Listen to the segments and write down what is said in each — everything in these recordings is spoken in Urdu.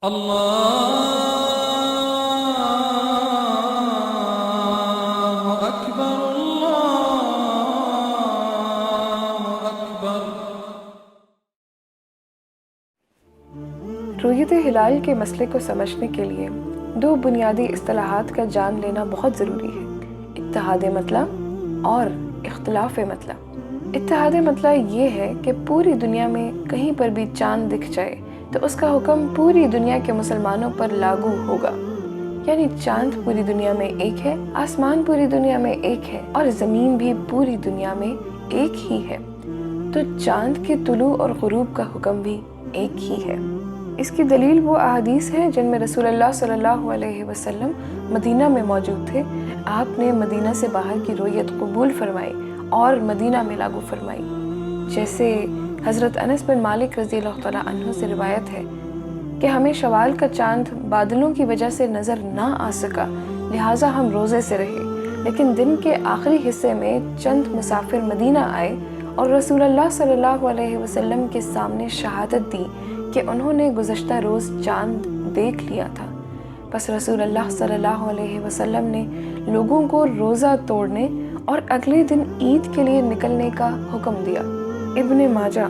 اللہ اکبر اللہ اکبر۔ رؤیت ہلال کے مسئلے کو سمجھنے کے لیے دو بنیادی اصطلاحات کا جان لینا بہت ضروری ہے: اتحاد مطلع اور اختلاف مطلع۔ اتحاد مطلع یہ ہے کہ پوری دنیا میں کہیں پر بھی چاند دکھ جائے تو اس کا حکم پوری دنیا کے مسلمانوں پر لاگو ہوگا، یعنی چاند پوری دنیا میں ایک ہے، آسمان پوری دنیا میں ایک ہے اور زمین بھی پوری دنیا میں ایک ہی ہے، تو چاند کے طلوع اور غروب کا حکم بھی ایک ہی ہے۔ اس کی دلیل وہ احادیث ہیں جن میں رسول اللہ صلی اللہ علیہ وسلم مدینہ میں موجود تھے۔ آپ نے مدینہ سے باہر کی رؤیت قبول فرمائی اور مدینہ میں لاگو فرمائی، جیسے حضرت انس بن مالک رضی اللہ تعالیٰ عنہ سے روایت ہے کہ ہمیں شوال کا چاند بادلوں کی وجہ سے نظر نہ آ سکا، لہٰذا ہم روزے سے رہے، لیکن دن کے آخری حصے میں چند مسافر مدینہ آئے اور رسول اللہ صلی اللہ علیہ وسلم کے سامنے شہادت دی کہ انہوں نے گزشتہ روز چاند دیکھ لیا تھا۔ بس رسول اللہ صلی اللہ علیہ وسلم نے لوگوں کو روزہ توڑنے اور اگلے دن عید کے لیے نکلنے کا حکم دیا۔ ابن ماجہ۔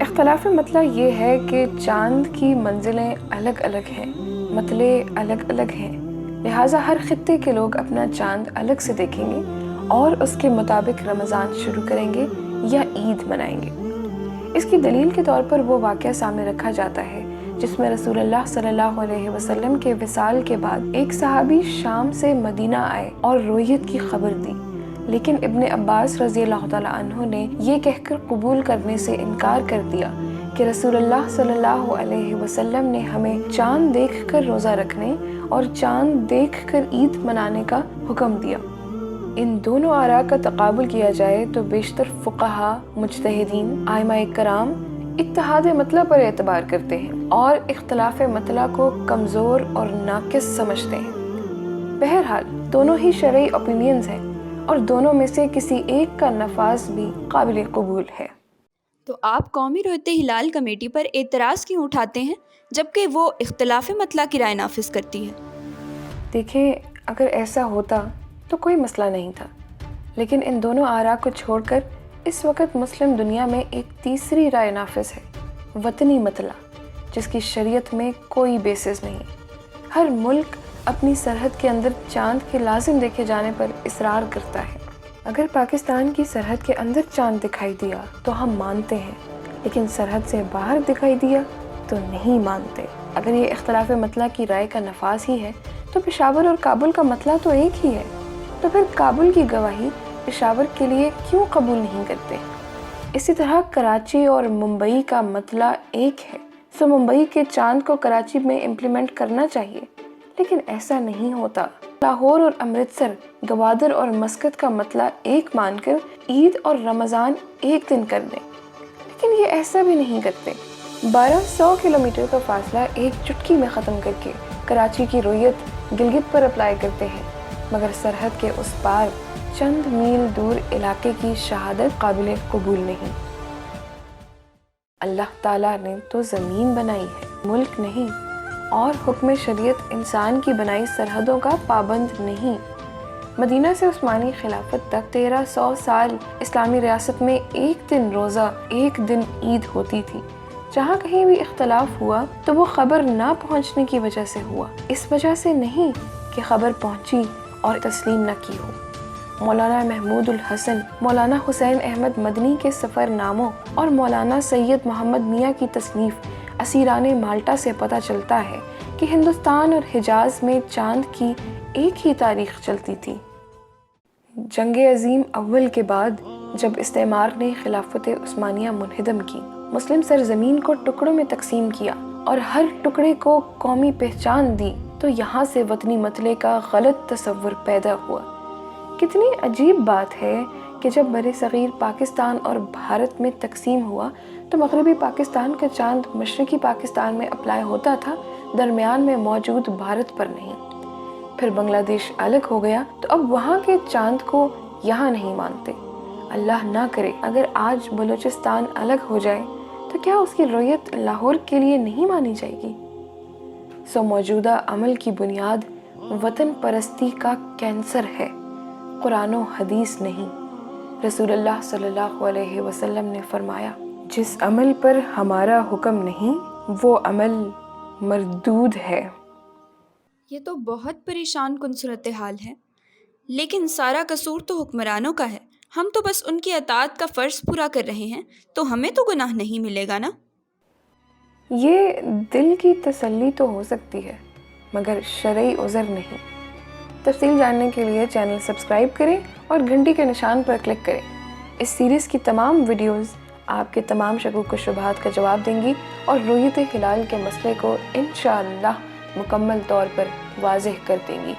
اختلاف مطلع یہ ہے کہ چاند کی منزلیں الگ الگ ہیں، مطلع الگ الگ ہیں، لہٰذا ہر خطے کے لوگ اپنا چاند الگ سے دیکھیں گے اور اس کے مطابق رمضان شروع کریں گے یا عید منائیں گے۔ اس کی دلیل کے طور پر وہ واقعہ سامنے رکھا جاتا ہے جس میں رسول اللہ صلی اللہ علیہ وسلم کے وصال کے بعد ایک صحابی شام سے مدینہ آئے اور رؤیت کی خبر دی، لیکن ابن عباس رضی اللہ تعالیٰ عنہ نے یہ کہہ کر قبول کرنے سے انکار کر دیا کہ رسول اللہ صلی اللہ علیہ وسلم نے ہمیں چاند دیکھ کر روزہ رکھنے اور چاند دیکھ کر عید منانے کا حکم دیا۔ ان دونوں آراء کا تقابل کیا جائے تو بیشتر فقہا، مجتہدین، ائمہ کرام اتحاد مطلع پر اعتبار کرتے ہیں اور اختلاف مطلع کو کمزور اور ناقص سمجھتے ہیں۔ بہرحال دونوں ہی شرعی اوپینینز ہیں اور دونوں میں سے کسی ایک کا نفاذ بھی قابل قبول ہے۔ تو آپ قومی رؤیت ہلال کمیٹی پر اعتراض کیوں اٹھاتے ہیں جبکہ وہ اختلاف مطلع کی رائے نافذ کرتی ہے؟ دیکھیں، اگر ایسا ہوتا تو کوئی مسئلہ نہیں تھا، لیکن ان دونوں آراء کو چھوڑ کر اس وقت مسلم دنیا میں ایک تیسری رائے نافذ ہے، وطنی مطلع، جس کی شریعت میں کوئی بیسس نہیں۔ ہر ملک اپنی سرحد کے اندر چاند کے لازم دیکھے جانے پر اصرار کرتا ہے۔ اگر پاکستان کی سرحد کے اندر چاند دکھائی دیا تو ہم مانتے ہیں، لیکن سرحد سے باہر دکھائی دیا تو نہیں مانتے۔ اگر یہ اختلاف مطلع کی رائے کا نفاذ ہی ہے تو پشاور اور کابل کا مطلع تو ایک ہی ہے، تو پھر کابل کی گواہی پشاور کے لیے کیوں قبول نہیں کرتے؟ اسی طرح کراچی اور ممبئی کا مطلع ایک ہے، سو ممبئی کے چاند کو کراچی میں امپلیمنٹ کرنا چاہیے، لیکن ایسا نہیں ہوتا۔ لاہور اور امرتسر، گوادر اور مسقط کا مطلع ایک مان کر عید اور رمضان ایک دن کر دیں، لیکن یہ ایسا بھی نہیں کرتے۔ 1200 کلومیٹر کا فاصلہ ایک چٹکی میں ختم کر کے کراچی کی رؤیت گلگت پر اپلائی کرتے ہیں، مگر سرحد کے اس پار چند میل دور علاقے کی شہادت قابل قبول نہیں۔ اللہ تعالیٰ نے تو زمین بنائی ہے، ملک نہیں، اور حکم شریعت انسان کی بنائی سرحدوں کا پابند نہیں۔ مدینہ سے عثمانی خلافت تک 1300 سال اسلامی ریاست میں ایک دن روزہ، ایک دن عید ہوتی تھی۔ جہاں کہیں بھی اختلاف ہوا تو وہ خبر نہ پہنچنے کی وجہ سے ہوا، اس وجہ سے نہیں کہ خبر پہنچی اور تسلیم نہ کی ہو۔ مولانا محمود الحسن، مولانا حسین احمد مدنی کے سفر ناموں اور مولانا سید محمد میاں کی تصنیف اسیران مالٹا سے پتہ چلتا ہے کہ ہندوستان اور حجاز میں چاند کی ایک ہی تاریخ چلتی تھی۔ جنگ عظیم اول کے بعد جب استعمار نے خلافت عثمانیہ منہدم کی، مسلم سرزمین کو ٹکڑوں میں تقسیم کیا اور ہر ٹکڑے کو قومی پہچان دی، تو یہاں سے وطنی مطلع کا غلط تصور پیدا ہوا۔ کتنی عجیب بات ہے کہ جب بر صغیر پاکستان اور بھارت میں تقسیم ہوا تو مغربی پاکستان کا چاند مشرقی پاکستان میں اپلائی ہوتا تھا، درمیان میں موجود بھارت پر نہیں۔ پھر بنگلہ دیش الگ ہو گیا تو اب وہاں کے چاند کو یہاں نہیں مانتے۔ اللہ نہ کرے اگر آج بلوچستان الگ ہو جائے تو کیا اس کی رؤیت لاہور کے لیے نہیں مانی جائے گی؟ سو موجودہ عمل کی بنیاد وطن پرستی کا کینسر ہے، قرآن و حدیث نہیں۔ رسول اللہ صلی اللہ علیہ وسلم نے فرمایا، جس عمل پر ہمارا حکم نہیں وہ عمل مردود ہے۔ یہ تو بہت پریشان کن صورتحال ہے، لیکن سارا قصور تو حکمرانوں کا ہے۔ ہم تو بس ان کی اطاعت کا فرض پورا کر رہے ہیں، تو ہمیں تو گناہ نہیں ملے گا نا؟ یہ دل کی تسلی تو ہو سکتی ہے، مگر شرعی عذر نہیں۔ تفصیل جاننے کے لیے چینل سبسکرائب کریں اور گھنٹی کے نشان پر کلک کریں۔ اس سیریز کی تمام ویڈیوز آپ کے تمام شکوک و شبہات کا جواب دیں گی اور رؤیت ہلال کے مسئلے کو انشاءاللہ مکمل طور پر واضح کر دیں گی۔